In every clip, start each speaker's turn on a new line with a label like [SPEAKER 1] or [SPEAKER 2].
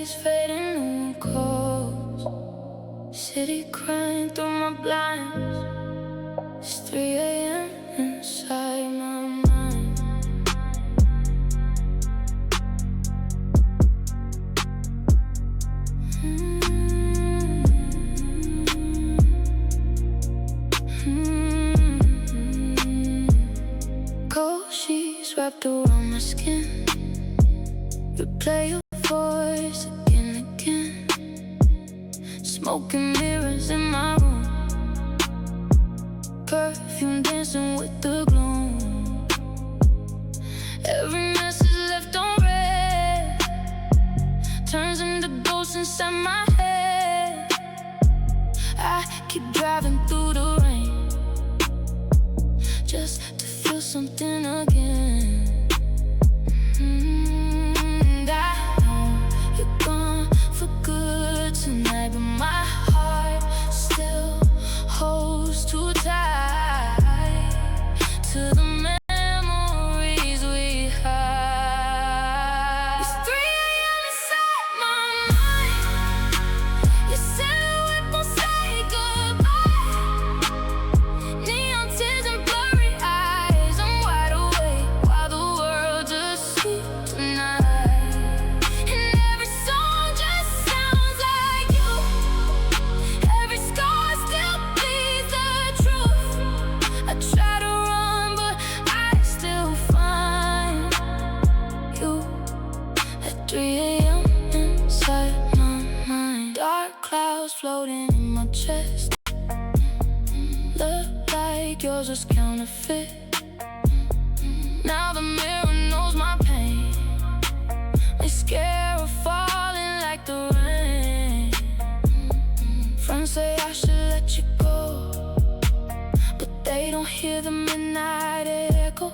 [SPEAKER 1] lights fading, no one calls. City crying through my blinds. It's 3 a.m. inside my mind. Cold sheets wrapped around my skin. Replay your voice again and again. Smoking mirrors in my room. Perfume dancing with the gloom. Every message left on red turns into ghosts inside my head. I keep driving through the rain just to feel something again. And I know you're gone for good tonight, but my heart still holds too tight to the memories we had. It's 3 a.m. inside my mind. Your silhouette won't say goodbye. Neon tears and blurry eyes. I'm wide awake while the world's asleep tonight. And every song just sounds like you. Every scar still bleeds the truth. I try to run, but I still find you at 3 a.m. inside my mind. Dark clouds floating in my chest. Look like yours was counterfeit. Now the mirror knows my pain. They scare of falling like the rain. Friends say I should let you go, but they don't hear the midnight echo.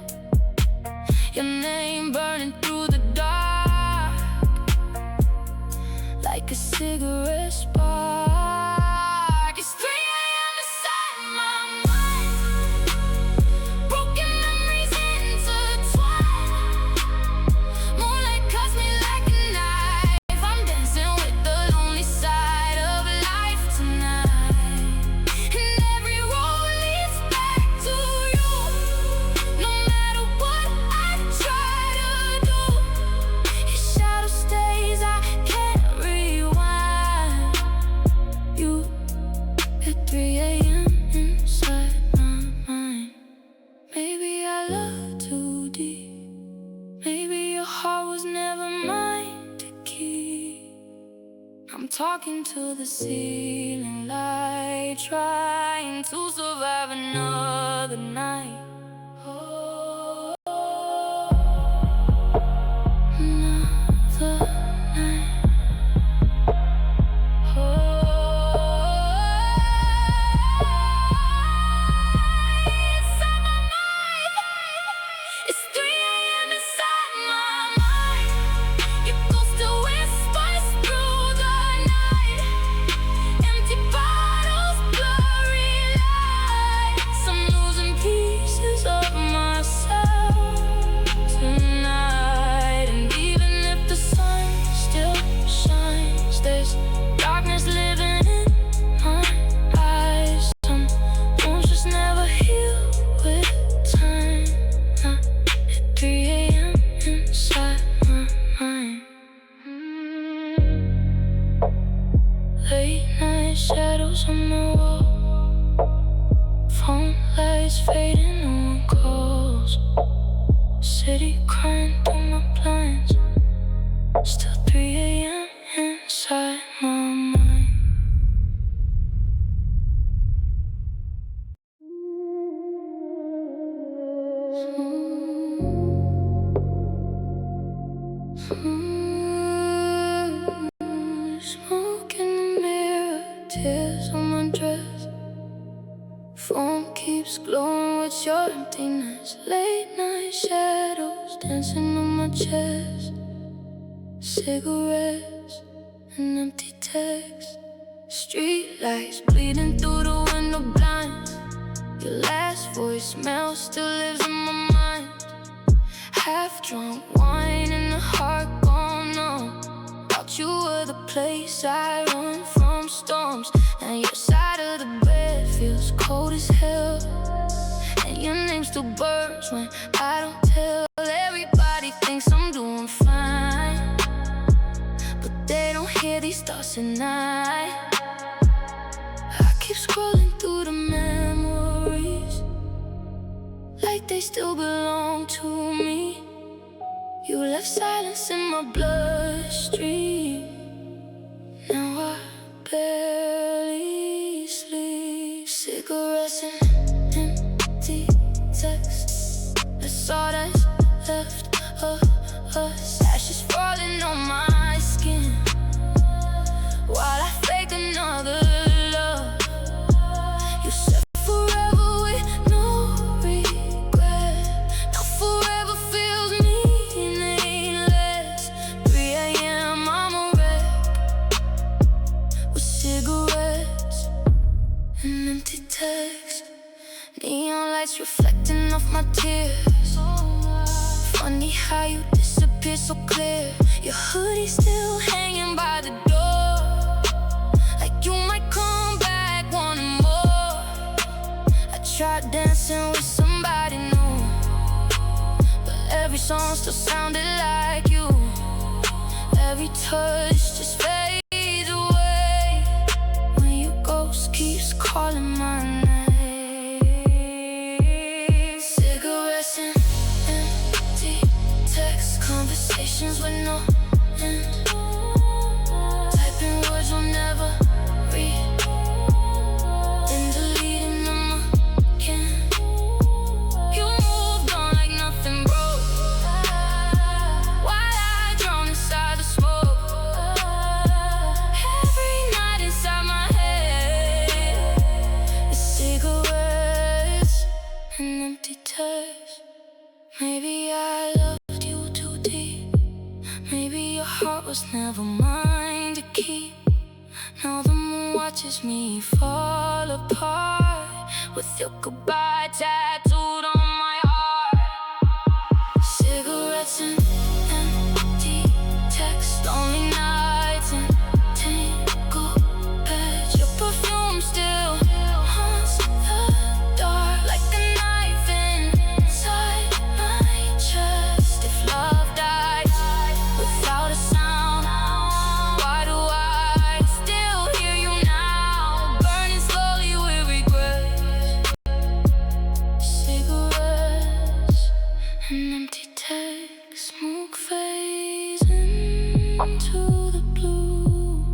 [SPEAKER 1] Your name burning through the dark like a cigarette spark. It's 3 a.m. inside my mind. Broken memories intertwine. Moonlight cuts me like a knife. I'm dancing with the lonely side of life tonight. And every road leads back to you. No matter what I try to do, your shadow stays, I can't rewind. You at 3 a.m. inside my mind. Maybe I love too deep. Maybe your heart was never mine to keep. I'm talking to the ceiling light, trying to survive another night. Oh, another night. Inside my mind. It's 3 a.m. inside my mind. Your ghost still whispers through the night. Empty bottles, blurry lights. I'm losing pieces of myself tonight. And even if the sun still shines, there's darkness living in my eyes. Some wounds just never heal with time. Not at 3 a.m. inside my mind. Late night shadows on the wall. Phone lights fading, no one calls. City crying through my blinds. Still 3 a.m. inside my mind. Smoke in the mirror, tears on my dress. Phone keeps glowing with your emptiness. Late night shadows dancing on my chest. Cigarettes and empty texts. Street lights bleeding through the window blinds. Your last voicemail still lives in my mind. Half drunk wine and the heart gone numb. Thought you were the place I run from storms. Now your side of the bed feels cold as hell, and your name still burns when I don't tell. Everybody thinks I'm doing fine, but they don't hear these thoughts at night. I keep scrolling through the memories like they still belong to me. You left silence in my bloodstream. Now I barely sleep. Cigarettes and empty texts, that's all that's left of us. Ashes falling on my skin while I fake another love. You said forever with no regret. Now forever feels meaningless. 3 a.m. I'm a wreck with cigarettes and empty texts. Neon lights reflecting off my tears. Funny how you disappear so clear. Your hoodie's still hanging by the door, like you might come back wanting more. I tried dancing with somebody new, but every song still sounded like you. Every touch just fades away when your ghost keeps calling my name. Cigarettes and empty text conversations with no end. Typing words you'll never read, then deleting them again. You moved on like nothing broke, while I drown inside the smoke. Every night inside my head is cigarettes and empty texts. Maybe I loved you too deep. Maybe your heart was never mine to keep. Now the moon watches me fall apart with your goodbye tattooed on my heart. Cigarettes and empty texts, lonely nights and tangled beds. Your perfume still haunts the dark like a knife inside my chest. If love dies without a sound, why do I still hear you now? Burning slowly with regret. Cigarettes and empty texts, smoke fades into the blue,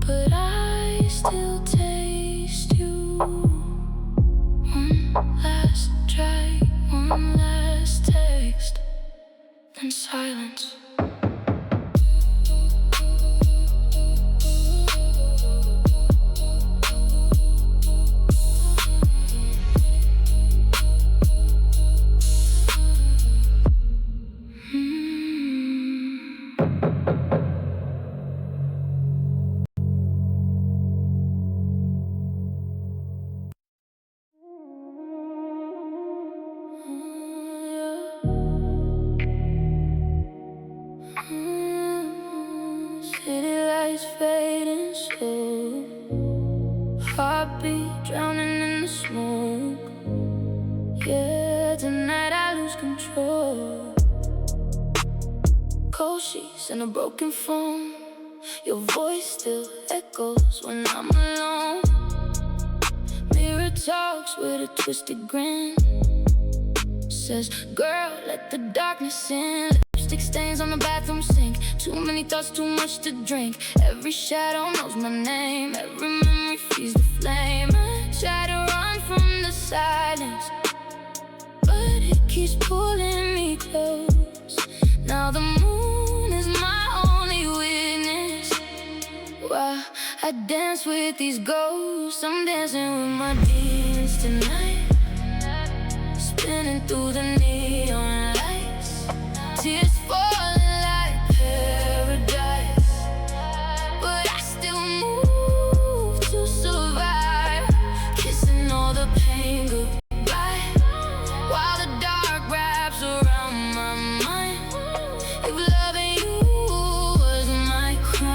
[SPEAKER 1] but I still taste you. One last drag, one last text, then silence. City lights fading slow, heartbeat drowning in the smoke. Yeah, tonight I lose control. Cold sheets and a broken phone. Your voice still echoes when I'm alone. Mirror talks with a twisted grin, says, girl, let the darkness in. Lipstick stains on the bathroom sink. Too many thoughts, too much to drink. Every shadow knows my name. Every memory feeds the flame. I try to run from the silence, but it keeps pulling me close. Now the moon is my only witness. While I dance with these ghosts, I'm dancing with my demons tonight, spinning through the neon lights. Tears falling like paradise, but I still move to survive. Kissing all the pain goodbye, while the dark wraps around my mind. If loving you was my crime,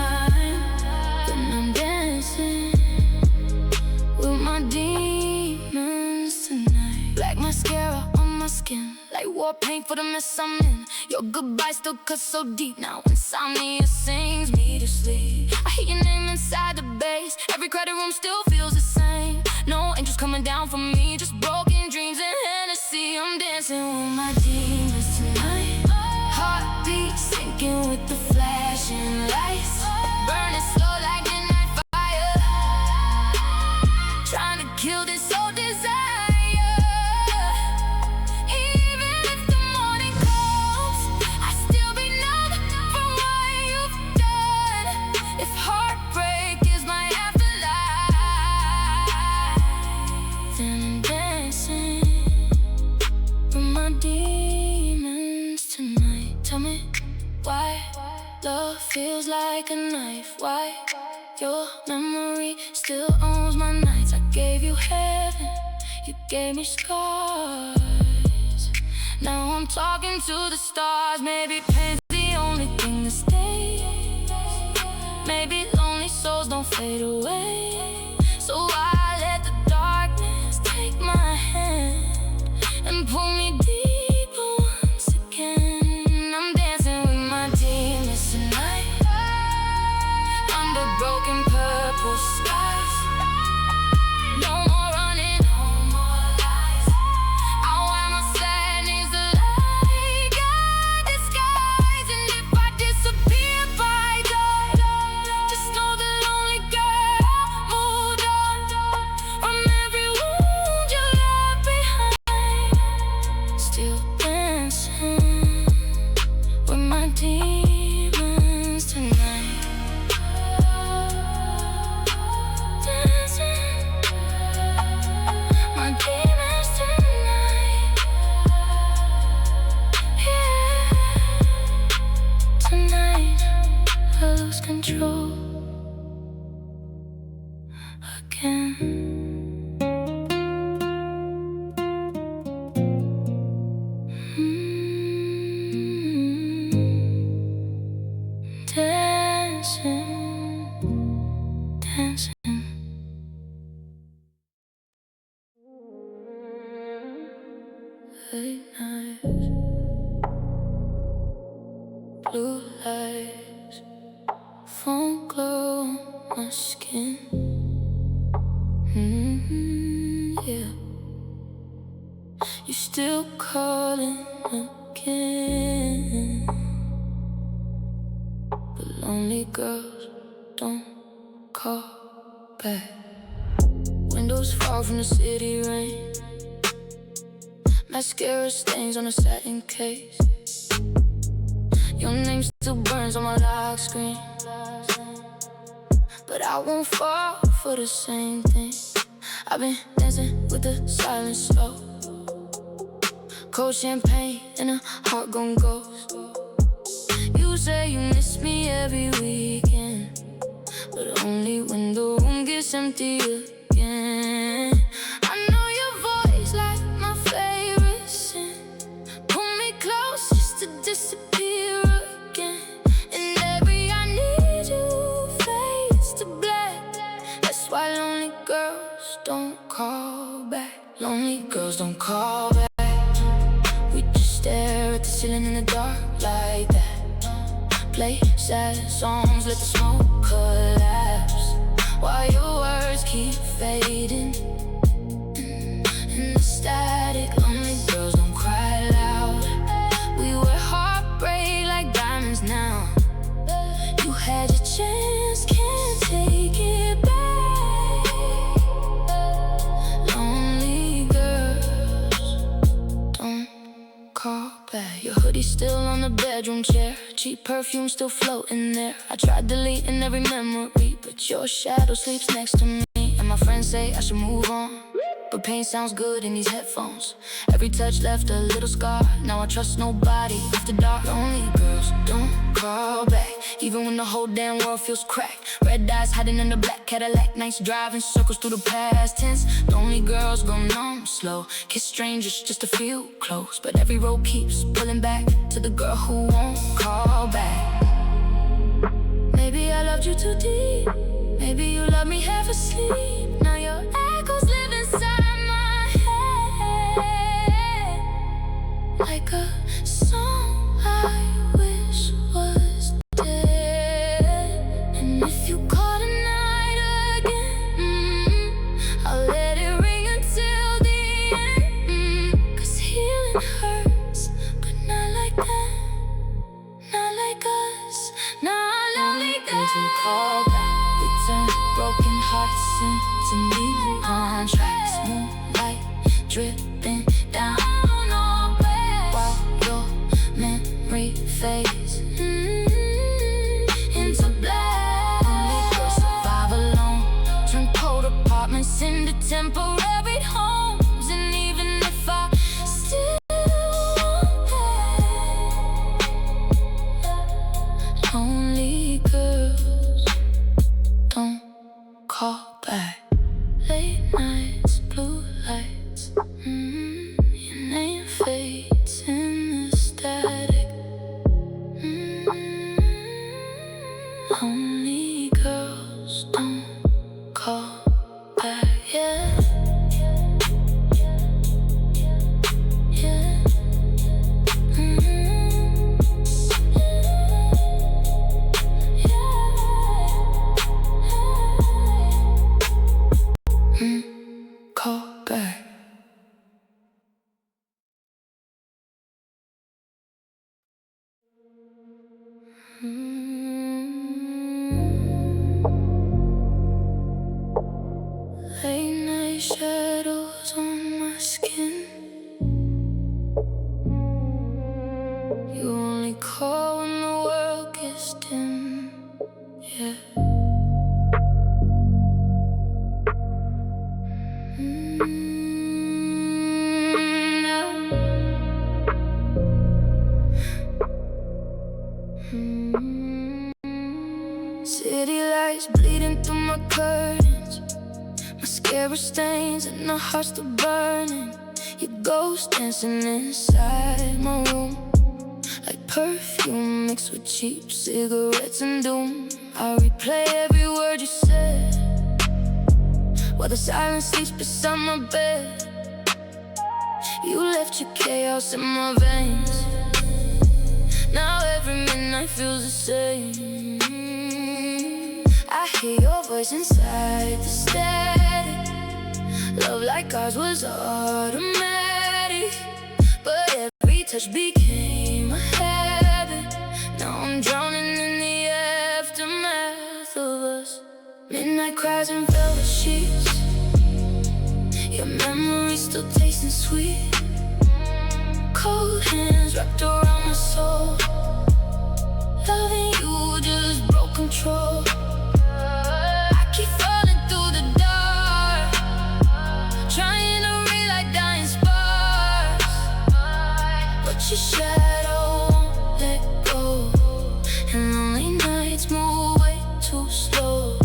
[SPEAKER 1] pour paint for the mess I'm in. Your goodbye still cuts so deep. Now insomnia sings me to sleep. I hear your name inside the bass. Every crowded room still feels the same. No angels coming down for me, just broken dreams and Hennessy. I'm dancing with my demons tonight. Heartbeat sinking with the flashing lights, burning slow like a night fire, trying to kill this old desire. Even if the morning comes, I still be numb from what you've done. If heartbreak is my afterlife, then I'm dancing with my demons tonight. Tell me why love feels like a knife. Why your memory still owns my nights. I gave you heaven, you gave me scars. Now I'm talking to the stars. Maybe pain's the only thing that stays. Maybe lonely souls don't fade away. So I let the darkness take my hand and pull me deeper once again. I'm dancing with my demons tonight, under broken purple skies. No more running, no more lies. I wear my sadness like a disguise. And if I disappear by dawn, just know the lonely girl moved on from every wound you left behind. Still dancing with my demons tonight. Dancing my demons tonight. Yeah, tonight I lose control again. Dancing, dancing. Late nights, blue lights, phone glow on my skin. Yeah, you still calling again. But lonely girls don't call back. Windows fall from the city rain. Mascara stains on the satin case. Your name still burns on my lock screen. But I won't fall for the same thing. I've been dancing with the silence slow. Cold champagne and a heart gone ghost. You say you miss me every weekend, but only when the room gets empty again. I know your voice like my favorite sin. Pull me close just to disappear again. And every I need you fades to black. That's why lonely girls don't call back. Lonely girls don't call back. We just stare at the ceiling in the dark like that. Play sad songs, let the smoke collapse, while your words keep fading in the static. Lonely girls don't cry loud. We wear heartbreak like diamonds now. You had your chance, can't take it back. Lonely girls don't call back. Your hoodie's still on the bedroom chair. Cheap perfume still floating there. I tried deleting every memory, but your shadow sleeps next to me. And my friends say I should move on, but pain sounds good in these headphones. Every touch left a little scar. Now I trust nobody after dark. Lonely girls don't call back, even when the whole damn world feels cracked. Red eyes hiding in the black Cadillac. Nights driving circles through the past tense. Lonely girls go numb slow. Kiss strangers just to feel close, but every road keeps pulling back to the girl who won't call back. Maybe I loved you too deep. Maybe you love me half asleep. Now your echoes live inside my head like a contracts, moonlight dripping down while your memory fades into black. Only girls survive alone, turn cold apartments into temporary homes. And even if I still want that, lonely girls don't call back. Late nights, blue lights, your name fades in the static. Only girls don't call back, yeah. Yeah. Call back. Late night shadows on my skin. You only call when the world gets dim, yeah. City lights bleeding through my curtains, mascara stains and the heart still burning. Your ghost dancing inside my room, like perfume mixed with cheap cigarettes and doom. I replay every word you said while the silence sleeps beside my bed. You left your chaos in my veins. Now every midnight feels the same. I hear your voice inside the static. Love like ours was automatic, but every touch became a habit. Now I'm drowning in the aftermath of us. Midnight cries and velvet sheets, your memories still tasting sweet. Cold hands wrapped around my soul, loving you just broke control. I keep falling through the dark, trying to relight dying sparks, but your shadow won't let go, and lonely nights move way too slow.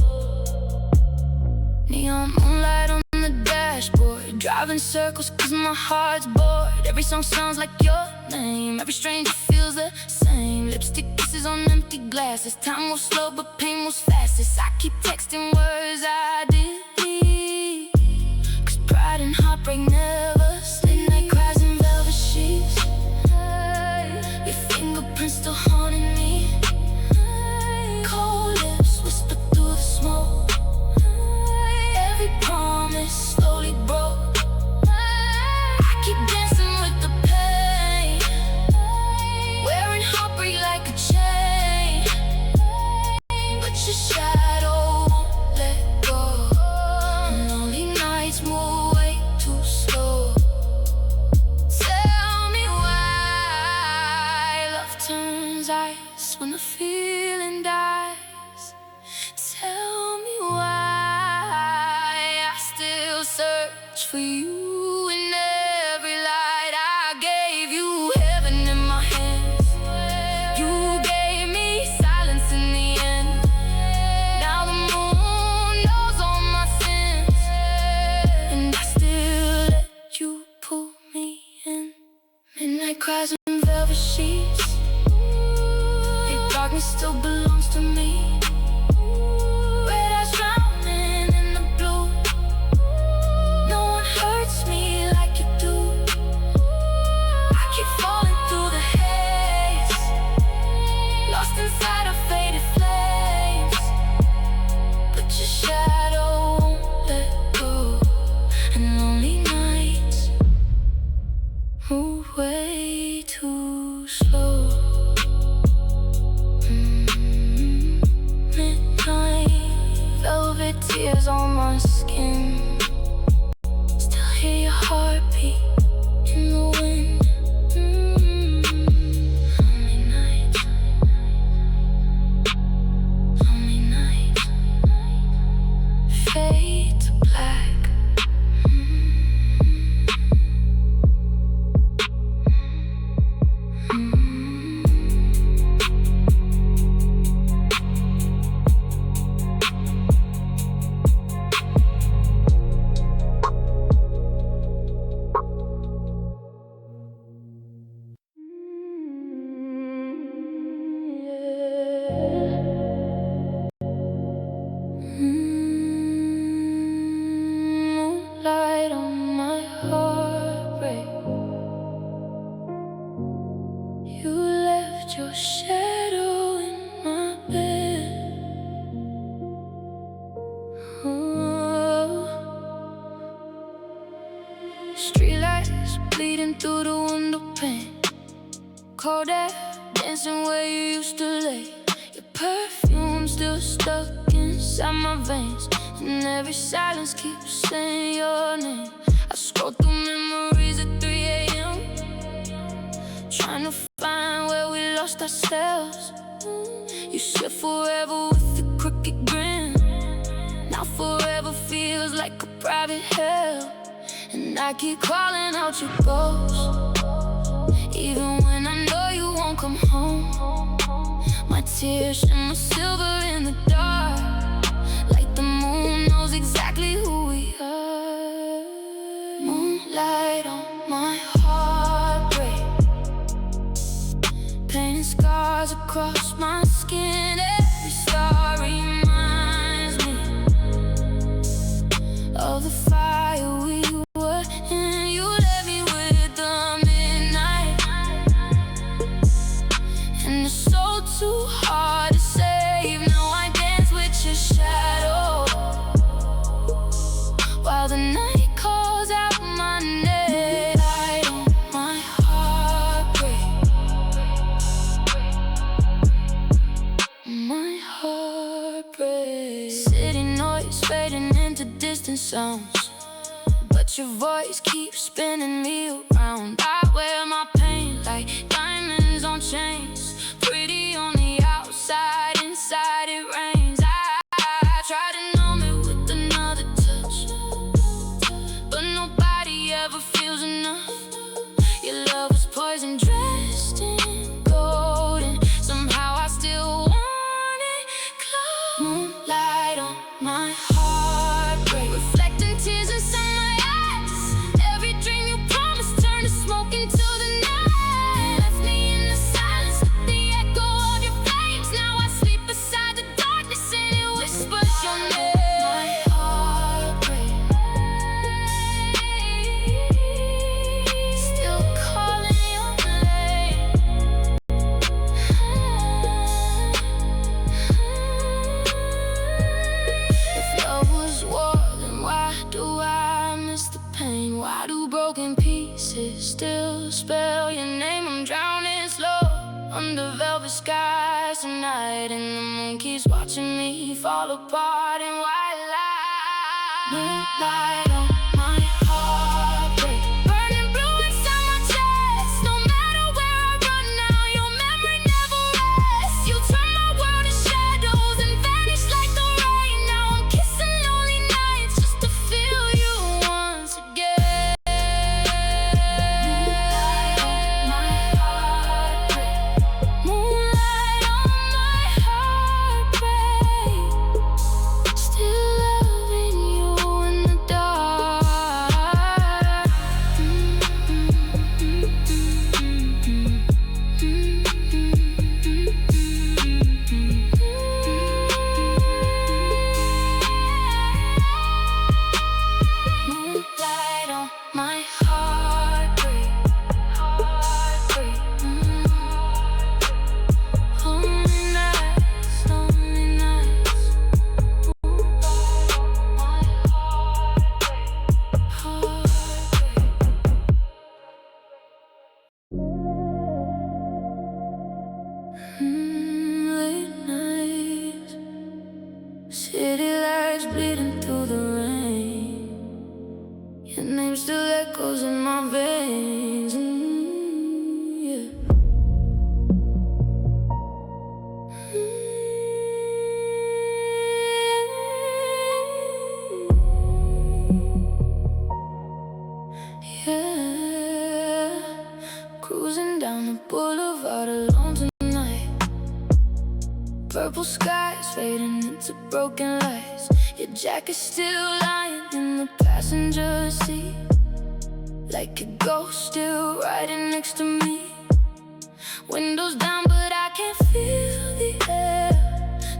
[SPEAKER 1] Neon moonlight on the dashboard, driving circles cause my heart's bored. Every song sounds like your name, every stranger feels the same. Lipstick kisses on empty glasses, time moves slow but pain moves fastest. I keep texting words I delete, cause pride and heartbreak never sleep. Night cries in velvet sheets, your fingerprints still haunting me. Cold lips whisper through the smoke, every promise slowly broke. I keep dancing with the pain, wearing heartbreak like a chain, but your shadow won't let go, and lonely nights move way too slow. Tell me why love turns ice when the feeling dies. Tell me why I still search for you in every light. I gave you heaven in my hands, you gave me silence in the end. Now the moon knows all my sins, and I still let you pull me in. Midnight cries in velvet sheets, your darkness still belongs to me. Red eyes drowning in the blue, no one hurts heartbeat in the wind. Lonely nights, lonely nights, fade to black. Moonlight on my heartbreak. You left your shadow in my bed. Oh. Streetlights bleeding through the window pane. Cold air dancing where you used to lay. Your perfume still stuck inside my veins, and every silence keeps saying your name. I scroll through memories at 3 a.m. trying to find where we lost ourselves. You said forever with a crooked grin. Now forever feels like a private hell, and I keep calling out your ghost, even when I know you won't come home. My tears shimmer silver in the dark, like the moon knows exactly who we are. Moonlight on my heartbreak, painting scars across my skin. Every star reminds me of the fire we were in. You left me with the midnight, and it's so too hard to save. Now I dance with your shadow while the night calls out my name. Light on my heartbreak, my heartbreak. City noise fading into distant sounds, but your voice keeps spinning me around. I wear my pain like diamonds on chains, pretty on the outside, inside it rains. I try to numb it with another touch, but nobody ever feels enough. Your love was poison dressed in gold, and somehow I still want it close. Moonlight on my heartbreak, reflecting tears inside my eyes. Every dream you promised turned to smoke into the night. Left me in the silence with the echo of your flames. Now I sleep beside the darkness and it whispers your name. My heartbreak, still calling your name. If love was war, then why do I miss the pain? Why do broken pieces still spell your name? I'm drowning slow under velvet skies tonight, and the moon keeps watching me fall apart in white light. Moonlight on my heartbreak, burning blue inside my chest. No matter where I run now, your memory never rests. You turn my world to shadows and vanish like the rain. Now I'm kissing lonely nights just to feel you once again. Moonlight on my heartbreak, still loving you in the dark. Moonlight on my heartbreak, heartbreak. Lonely nights, lonely nights. Moonlight on my heartbreak, heartbreak. Late nights, city lights bleeding through the rain. Your name still echoes goes in my veins. Yeah. Yeah. Cruising down the boulevard alone tonight. Purple skies fading into broken lights. Your jacket's still lying in the passenger seat, like a ghost still riding next to me. Windows down but I can't feel the air.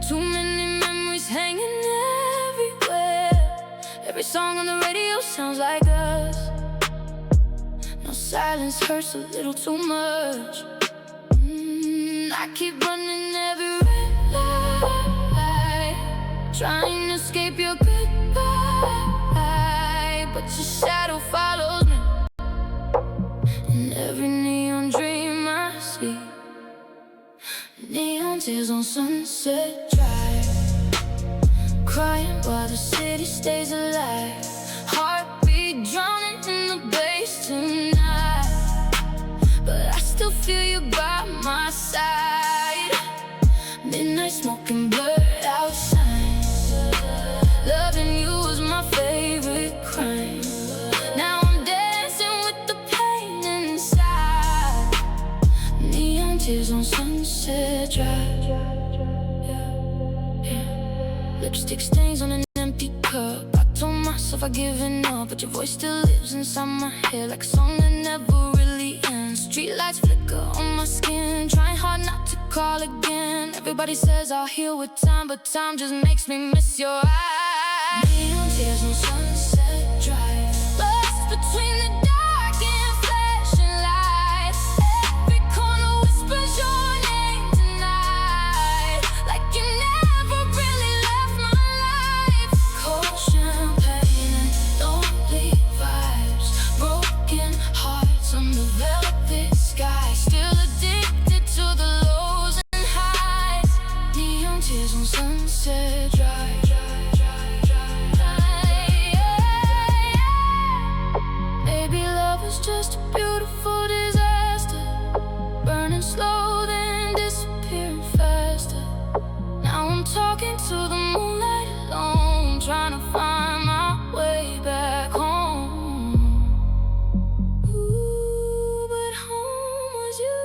[SPEAKER 1] Too many memories hanging everywhere. Every song on the radio sounds like us. No, silence hurts a little too much. I keep running every red light, trying to escape your goodbye, but your shadow follows me in every neon dream I see. Neon tears on Sunset Drive, crying while the city stays alive. Heartbeat drowning in the bass tonight, but I still feel you by my side. Midnight smoking blurred out signs. Loving you was my favorite crime. Now I'm dancing with the pain inside. Neon tears on Sunset Drive. Yeah. Lipstick stains on an empty cup. I told myself I'd given up, but your voice still lives inside my head like a song that never really ends. Streetlights flicker on my skin, trying hard not to call again. Everybody says I'll heal with time, but time just makes me miss your eyes. Neon tears on Sunset Drive, lost between the dark and flashing lights. Every corner whispers your name tonight, like you never really left my life. Cold champagne and lonely vibes, broken hearts under velvet sky. Still addicted to the lows and highs. Neon tears on Sunset Drive. Maybe love was just a beautiful disaster, burning slow then disappearing faster. Now I'm talking to the moonlight alone, trying to find my way back home. Ooh, but home was you,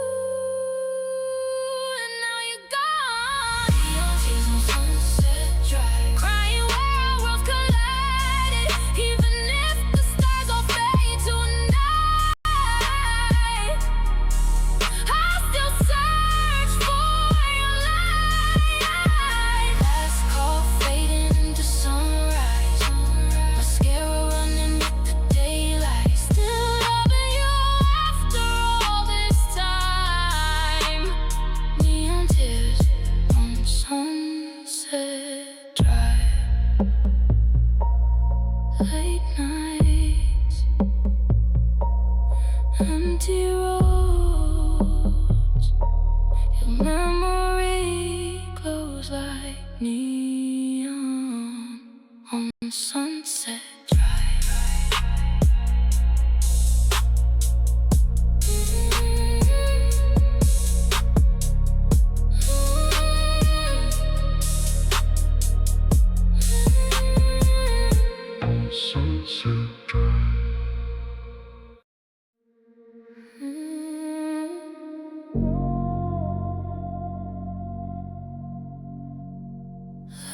[SPEAKER 1] and now you're gone. Neon tears on Sunset Drive, crying where our worlds collided. Even if the stars all fade tonight, I'll still search for your light. Last call fading into sunrise, mascara running with the daylight. Still loving you after all this time. Neon tears on Sunset Drive. Late nights, empty roads. Your memory glows like neon on Sunset Drive.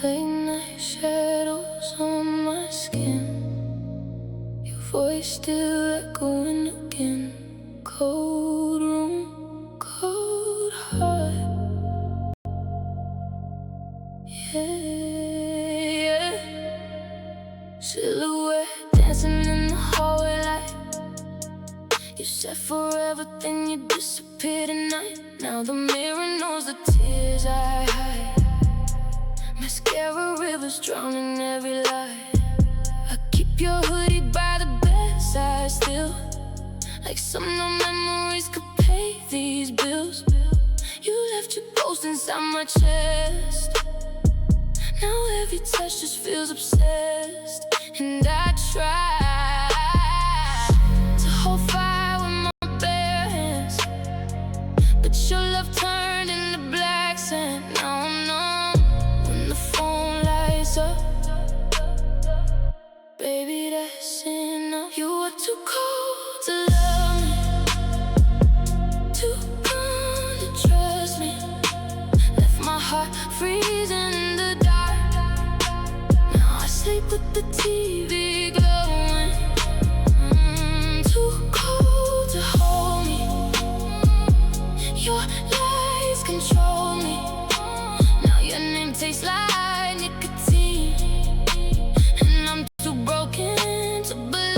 [SPEAKER 1] Late night shadows on my skin, your voice still echoing again. Cold room, cold heart. Yeah. Silhouette dancing in the hallway light. You said forever, then you disappeared at night. Now the mirror knows the tears I hide. Mascara rivers drowning every lie. I keep your hoodie by the bedside still, like some no memories could pay these bills. You left your ghost inside my chest. Now every touch just feels obsessed, and I try too cold to love me, too cold to trust me. Left my heart freezing in the dark. Now I sleep with the TV glowing. Too cold to hold me. Your lies control me. Now your name tastes like nicotine, and I'm too broken to believe.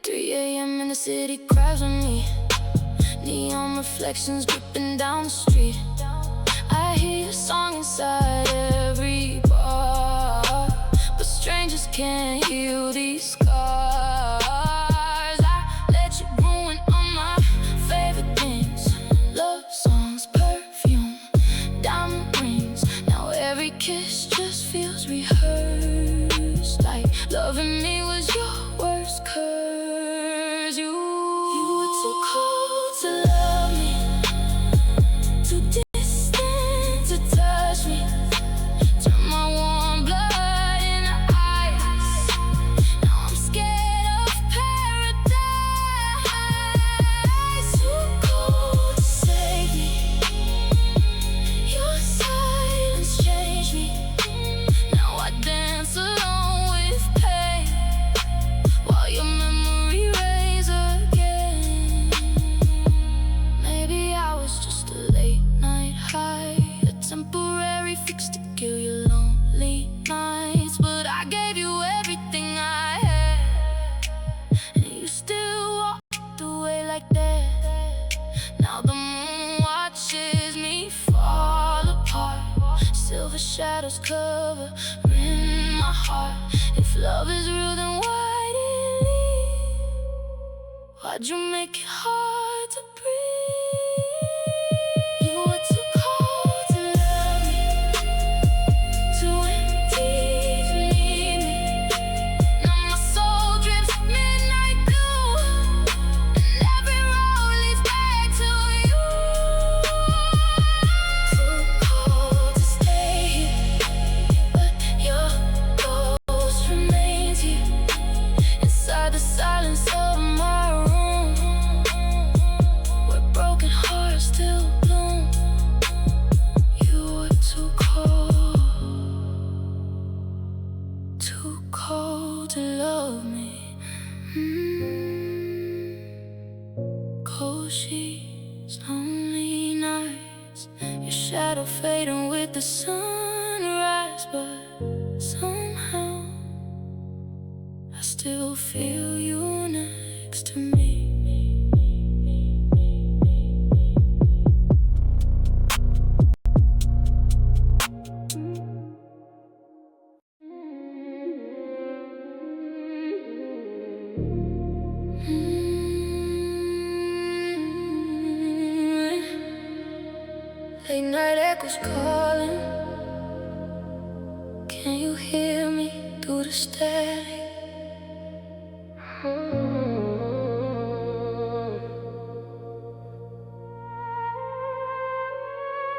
[SPEAKER 1] 3 a.m. in the city cries on me. Neon reflections dripping down the street. I hear your song inside every bar, but strangers can't heal these scars. I let you ruin all my favorite things. Love songs, perfume, diamond rings. Now every kiss just feels rehearsed, like loving me was your worst curse. You were too cold to love me, too distant to touch me. Turn my warm blood into ice. Now I'm scared of paradise. Too cold to save me. Your silence changed me. Now I dance alone with pain, while your memory rays again. Maybe I was just a late night high, a temporary fix to kill your lonely nights. But I gave you everything I had, and you still walked away like that. Now the moon watches me fall apart. Silver shadows covering my heart. If love is real, then why did it leave? Why'd you make it hard to breathe? You were too cold to love me, too empty to need me. Now my soul drips midnight blue, and every road leads back to you. Too cold to stay here, but your ghost remains here, inside the silence of my room, where broken hearts still bloom. You were too cold to love me. Cold sheets, lonely nights, your shadow fading with the sunrise. But somehow I still feel you next to me. Late night echoes calling. Can you hear me through the static?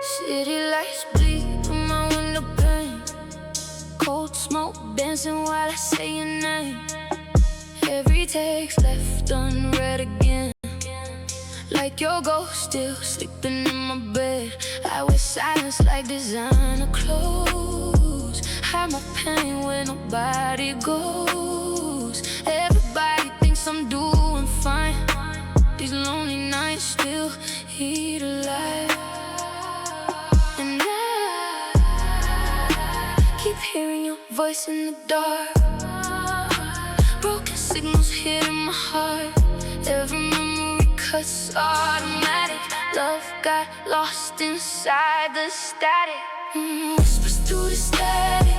[SPEAKER 1] City lights bleed through my window pane. Cold smoke dancing while I say your name. Every text left unread again, like your ghost still sleeping in my bed. I wear silence like designer clothes, hide my pain where nobody goes. Everybody thinks I'm doing fine. These lonely nights still eat alive. And I keep hearing your voice in the dark. Broken signals hitting my heart. Every memory cuts automatic. Love got lost inside the static. Whispers through the static.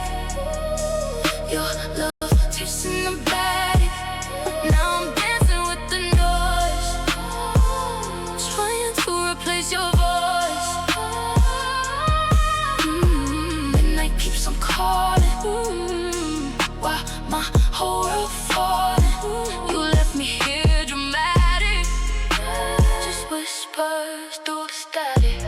[SPEAKER 1] Your love tasting the attic. Now I'm dancing with the noise, trying to replace your voice. Midnight keeps on calling, while my whole world falling. You left me here dramatic, just whispers through the static.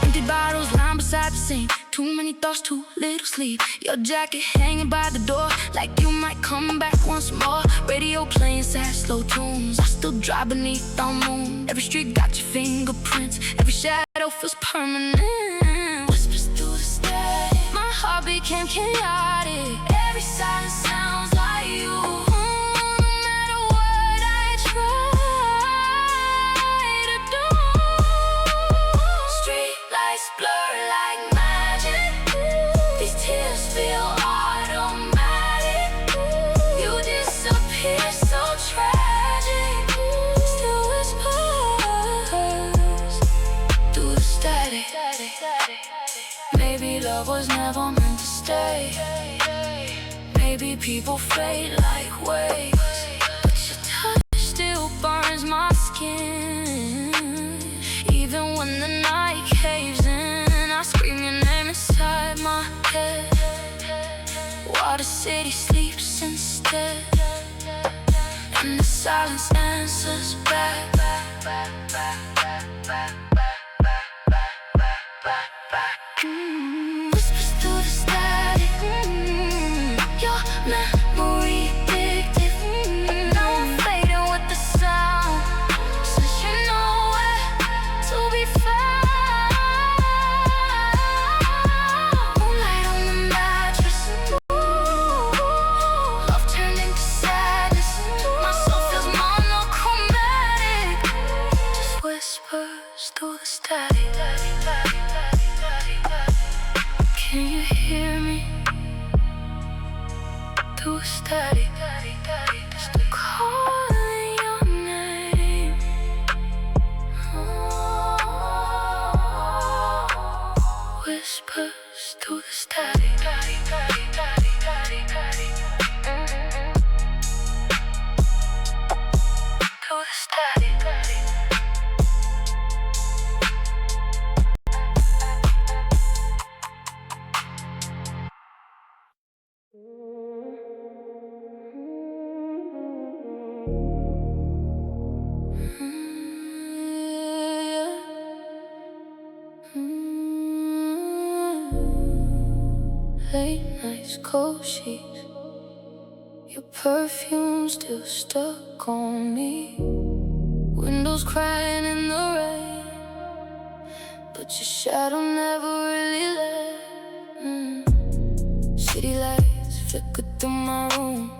[SPEAKER 1] Empty bottles lying beside the sink. Too many thoughts too little sleep. Your jacket hanging by the door, like you might come back once more. Radio playing sad, slow tunes. I still drive beneath the moon. Every street got your fingerprints. Every shadow feels permanent. Whispers through the static. My heart became chaotic. Every silence sounds like you. No matter what I try to do. Street lights blur like magic. These tears feel automatic. You disappear so tragic. Still whispers through the static. Maybe love was never meant to stay. Maybe people fade like waves, but your touch still burns my skin. Even when the night caves in, I scream your name inside my head, while the city sleeps instead, and the silence answers back. Whispers through the static. Your memory addictive. Now I'm fading with the sound, since you know where to be found. Moonlight on the mattress. Love turned into sadness. My soul feels monochromatic. Just whispers through the static. Can you hear me? Through static, still calling your name. Whispers through the static. Through the static. Late nights, cold sheets. Your perfume still stuck on me. Windows crying in the rain, but your shadow never really left. City lights flicker through my room.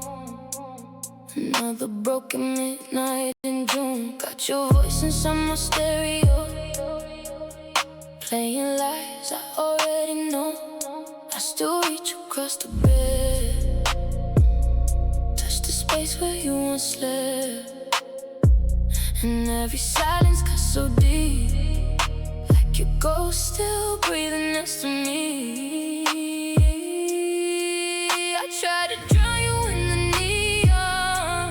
[SPEAKER 1] Another broken midnight in June. Got your voice inside my stereo, playing lies I already know. I still reach across the bed, touch the space where you once slept. And every silence got so deep, like your ghost still breathing next to me. I tried to drown you in the neon,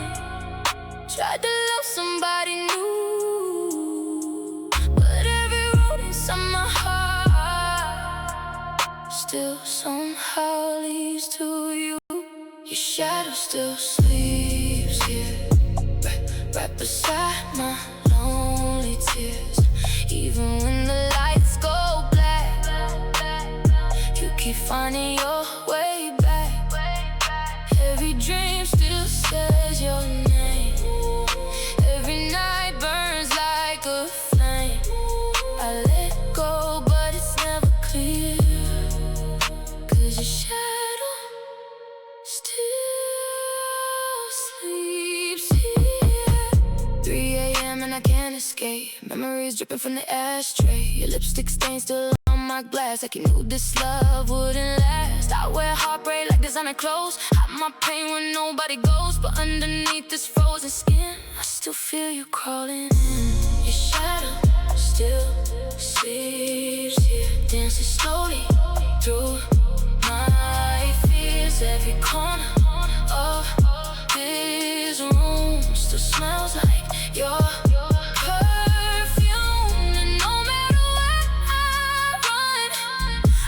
[SPEAKER 1] tried to love somebody new, but every road inside my heart still somehow leads to you. Your shadow still sleeps here, right beside my lonely tears. Even when the lights go black, you keep finding your way back. Every dream still says your name. Every night burns like a flame. I let go, but it's never clear, 'cause your shadow still sleeps here. 3 a.m. and I can't escape. Memories dripping from the ashtray. Your lipstick stain still on my glass, like you knew this love wouldn't last. I wear heartbreak like designer clothes, hide my pain when nobody goes, but underneath this frozen skin, I still feel you crawling in. Your shadow still sleeps here, dancing slowly through my fears. Every corner of this room still smells like your perfume. And no matter where I run,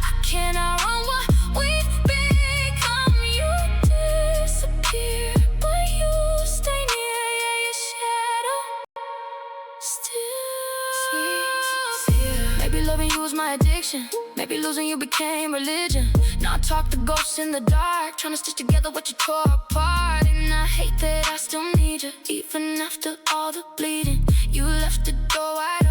[SPEAKER 1] I cannot run what we've become. You disappear, but you stay near. Yeah, your shadow still sleeps here. Maybe loving you was my addiction. Maybe losing you became religion. Now I talk to ghosts in the dark, trying to stitch together what you tore apart. And I hate that I still need you, even after all the bleeding. You left the door wide